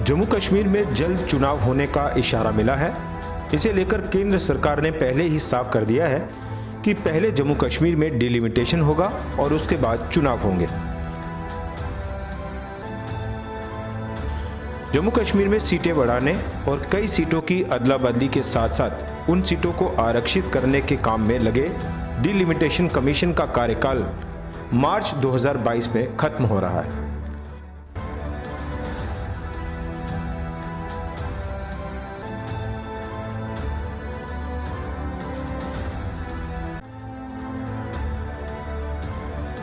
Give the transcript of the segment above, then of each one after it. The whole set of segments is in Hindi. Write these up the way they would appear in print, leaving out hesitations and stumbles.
जम्मू कश्मीर में जल्द चुनाव होने का इशारा मिला है। इसे लेकर केंद्र सरकार ने पहले ही साफ कर दिया है कि पहले जम्मू कश्मीर में डिलिमिटेशन होगा और उसके बाद चुनाव होंगे। जम्मू कश्मीर में सीटें बढ़ाने और कई सीटों की अदला बदली के साथ साथ उन सीटों को आरक्षित करने के काम में लगे डिलिमिटेशन कमीशन का कार्यकाल मार्च 2022 में खत्म हो रहा है।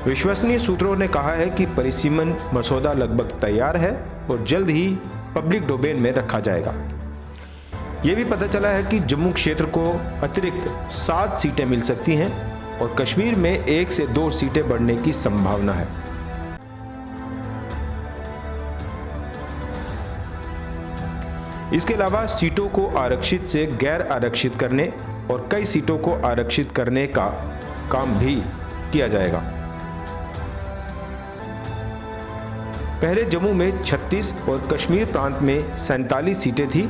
विश्वसनीय सूत्रों ने कहा है कि परिसीमन मसौदा लगभग तैयार है और जल्द ही पब्लिक डोमेन में रखा जाएगा। यह भी पता चला है कि जम्मू क्षेत्र को अतिरिक्त 7 सीटें मिल सकती हैं और कश्मीर में 1 से 2 सीटें बढ़ने की संभावना है। इसके अलावा सीटों को आरक्षित से गैर आरक्षित करने और कई सीटों को आरक्षित करने का काम भी किया जाएगा। पहले जम्मू में 36 और कश्मीर प्रांत में 47 सीटें थी।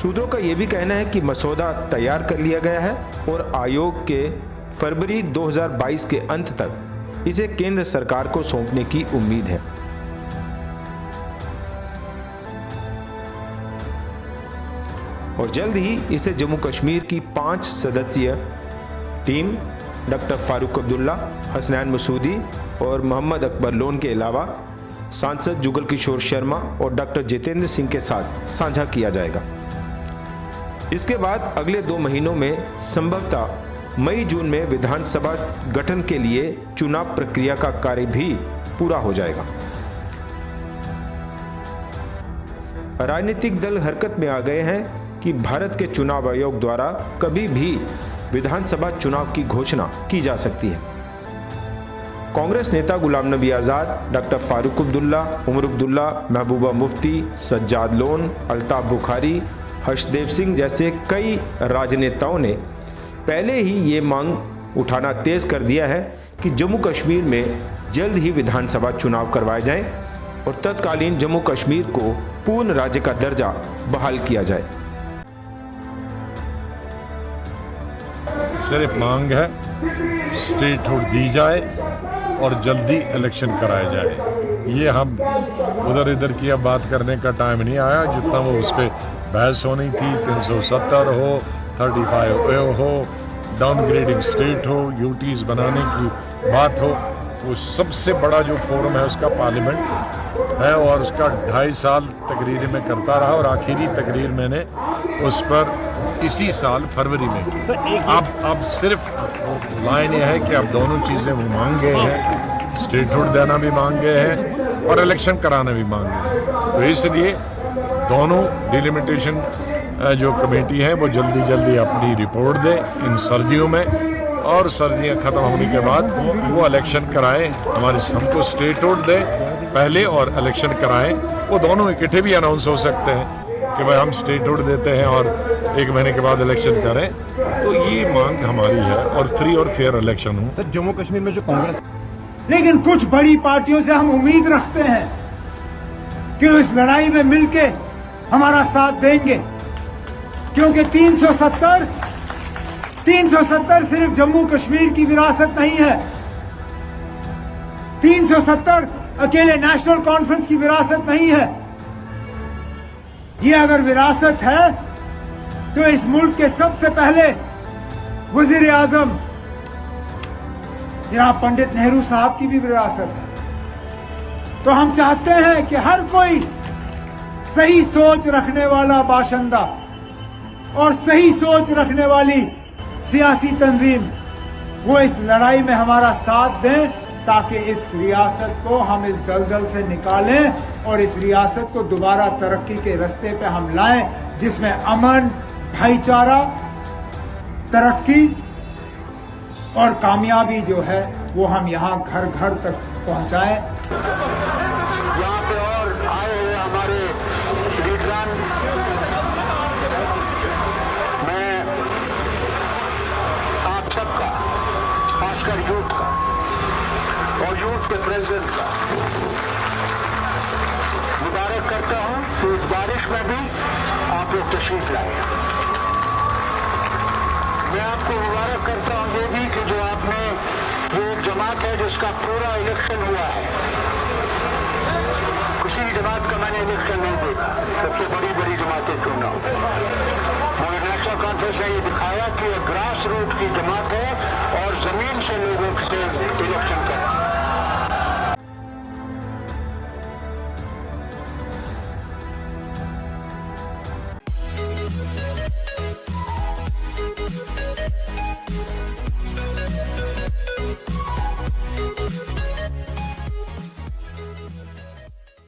सूत्रों का यह भी कहना है कि मसौदा तैयार कर लिया गया है और आयोग के फरवरी 2022 के अंत तक इसे केंद्र सरकार को सौंपने की उम्मीद है। और जल्द ही इसे जम्मू कश्मीर की 5 सदस्यीय टीम डॉक्टर फारूक अब्दुल्ला, हसनैन मसूदी और मोहम्मद अकबर लोन के अलावा सांसद जुगल किशोर शर्मा और डॉक्टर जितेंद्र सिंह के साथ साझा किया जाएगा। इसके बाद अगले 2 महीनों में संभवतः मई-जून में विधानसभा गठन के लिए चुनाव प्रक्रिया का कार्य भी पूरा हो जाएगा। राजनीतिक दल हरकत में आ गए हैं कि भारत के चुनाव आयोग द्वारा कभी भी विधानसभा चुनाव की घोषणा की जा सकती है। कांग्रेस नेता गुलाम नबी आज़ाद, डॉक्टर फारूक अब्दुल्ला, उमर अब्दुल्ला, महबूबा मुफ्ती, सज्जाद लोन, अल्ताफ बुखारी, हर्षदेव सिंह जैसे कई राजनेताओं ने पहले ही ये मांग उठाना तेज कर दिया है कि जम्मू कश्मीर में जल्द ही विधानसभा चुनाव करवाए जाएं और तत्कालीन जम्मू कश्मीर को पूर्ण राज्य का दर्जा बहाल किया जाए। सिर्फ मांग है स्टेटहुड दी जाए और जल्दी इलेक्शन कराया जाए। ये हम उधर इधर की अब बात करने का टाइम नहीं आया। जितना वो उस पर बहस होनी थी, 370 हो, 35A हो, डाउनग्रेडिंग स्टेट हो, यूटीज बनाने की बात हो, वो सबसे बड़ा जो फोरम है उसका पार्लियामेंट है और उसका 2.5 साल तकरीर में करता रहा और आखिरी तकरीर मैंने उस पर इसी साल फरवरी में की। अब सिर्फ लाइन यह है कि अब दोनों चीज़ें वो मांग गए हैं, स्टेटहुड देना भी मांग गए हैं और इलेक्शन कराना भी मांग गए हैं। तो इसलिए दोनों डिलिमिटेशन जो कमेटी है वो जल्दी अपनी रिपोर्ट दे इन सर्दियों में और सर्दियां ख़त्म होने के बाद वो इलेक्शन कराएं। हमको स्टेटहुड दे पहले और इलेक्शन कराएं। वो दोनों इकट्ठे भी अनाउंस हो सकते हैं कि भाई हम स्टेटहुड देते हैं और 1 महीने के बाद इलेक्शन करें। तो ये मांग हमारी है और फ्री और फेयर इलेक्शन हो। सर, जम्मू कश्मीर में जो कांग्रेस, लेकिन कुछ बड़ी पार्टियों से हम उम्मीद रखते हैं कि इस लड़ाई में मिलके हमारा साथ देंगे, क्योंकि 370 सिर्फ जम्मू कश्मीर की विरासत नहीं है। 370 अकेले नेशनल कॉन्फ्रेंस की विरासत नहीं है। ये अगर विरासत है तो इस मुल्क के सबसे पहले वजीर आजम जनाब पंडित नेहरू साहब की भी विरासत है। तो हम चाहते हैं कि हर कोई सही सोच रखने वाला बाशिंदा और सही सोच रखने वाली सियासी तंजीम वो इस लड़ाई में हमारा साथ दें, ताकि इस रियासत को हम इस दलदल से निकालें और इस रियासत को दोबारा तरक्की के रास्ते पे हम लाएं, जिसमें अमन, भाईचारा, तरक्की और कामयाबी जो है वो हम यहाँ घर घर तक पहुँचाएं। यहाँ पे और आए हुए हमारे लीडरान, मैं आप सबका, खासकर यूथ का और यूथ के प्रेसिडेंट का मुबारक मुबारक करता हूं कि इस बारिश में भी आप लोग तशरीफ लाए। मैं आपको मुबारक करता हूं ये भी कि जो आपने ये एक जमात है जिसका पूरा इलेक्शन हुआ है। किसी जमात का मैंने इलेक्शन नहीं देखा, सबसे बड़ी जमातें क्यों ना हो। मगर नेशनल कॉन्फ्रेंस ने ये दिखाया कि ग्रास रूट की जमात है और जमीन से लोगों से इलेक्शन करती है।